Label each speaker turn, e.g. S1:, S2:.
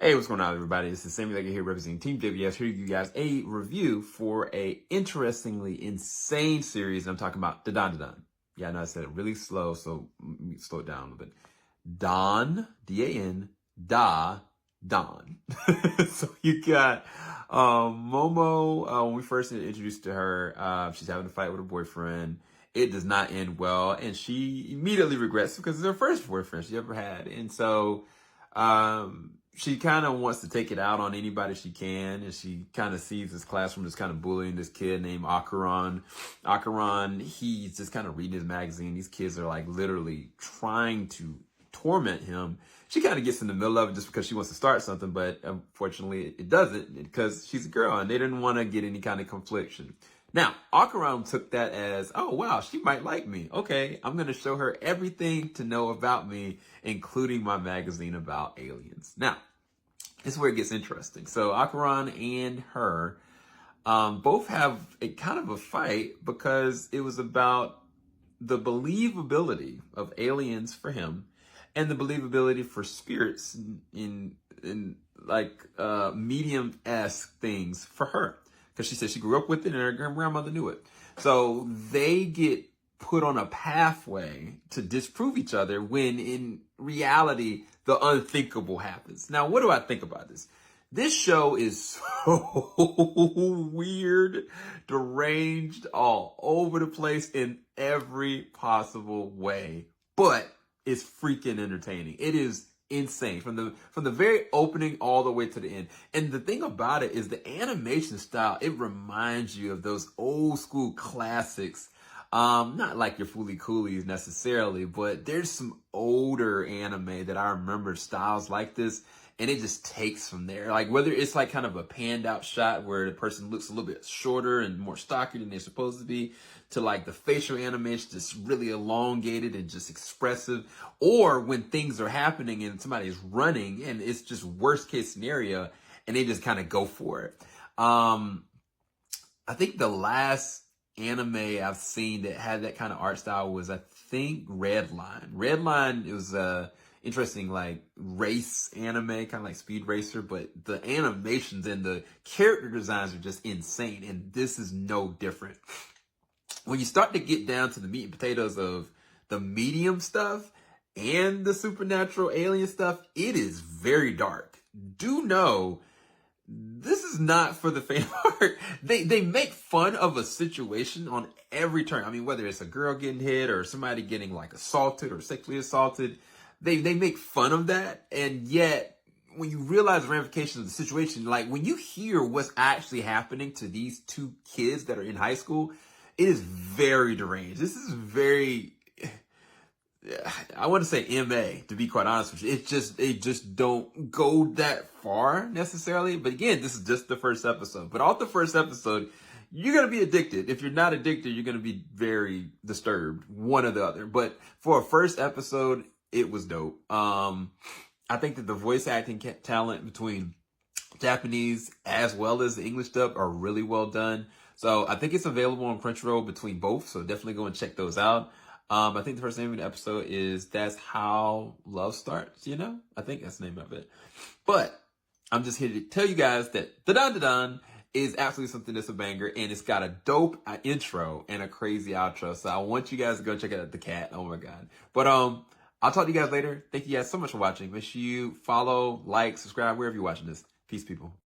S1: Hey, what's going on, everybody? This is Sammy Legger here representing TeamJVS. Here to give you guys a review for a interestingly insane series. I'm talking about the dandadan. Yeah, I know I said it really slow, so let me slow it down a little bit. D-A-N, Don. So you got Momo. When we first introduced to her, she's having a fight with her boyfriend. It does not end well, and she immediately regrets because it's her first boyfriend she ever had. And so she kind of wants to take it out on anybody she can, and she kind of sees this classroom that's kind of bullying this kid named Akaran. Akaran, he's just kind of reading his magazine. These kids are like literally trying to torment him. She kind of gets in the middle of it just because she wants to start something, but unfortunately it doesn't because she's a girl and they didn't want to get any kind of confliction. Now, Akaran took that as, oh, wow, she might like me. Okay, I'm going to show her everything to know about me, including my magazine about aliens. Now, this is where it gets interesting. So Akaran and her both have a kind of a fight because it was about the believability of aliens for him and the believability for spirits in like medium-esque things for her. Because she said she grew up with it and her grandmother knew it. So they get put on a pathway to disprove each other when in reality, the unthinkable happens. Now, what do I think about this? This show is so weird, deranged, all over the place in every possible way, but it's freaking entertaining. It is insane from the very opening all the way to the end. And the thing about it is the animation style, it reminds you of those old school classics. Not like your Fooly Coolies necessarily, but there's some older anime that I remember styles like this, and it just takes from there. Like whether it's like kind of a panned out shot where the person looks a little bit shorter and more stocky than they're supposed to be, to like the facial animation just really elongated and just expressive, or when things are happening and somebody's running and it's just worst case scenario and they just kind of go for it. I think the last anime I've seen that had that kind of art style was, I think, Redline. Redline, it was a interesting like race anime, kind of like Speed Racer, but the animations and the character designs are just insane, and this is no different. When you start to get down to the meat and potatoes of the medium stuff and the supernatural alien stuff, it is very dark. Do know this is not for the faint of heart. They make fun of a situation on every turn. I mean, whether it's a girl getting hit or somebody getting like assaulted or sexually assaulted, they make fun of that. And yet, when you realize the ramifications of the situation, like when you hear what's actually happening to these two kids that are in high school, it is very deranged. This is very, I want to say MA, to be quite honest with you. They just don't go that far necessarily. But again, this is just the first episode. But off the first episode, you're going to be addicted. If you're not addicted, you're going to be very disturbed, one or the other. But for a first episode, it was dope. I think that the voice acting talent between Japanese as well as the English dub are really well done. So I think it's available on Crunchyroll between both. So definitely go and check those out. I think the first name of the episode is That's How Love Starts, you know? I think that's the name of it. But I'm just here to tell you guys that the dandadan is absolutely something that's a banger, and it's got a dope intro and a crazy outro. So I want you guys to go check out the cat. Oh my God. But I'll talk to you guys later. Thank you guys so much for watching. Make sure you follow, like, subscribe, wherever you're watching this. Peace, people.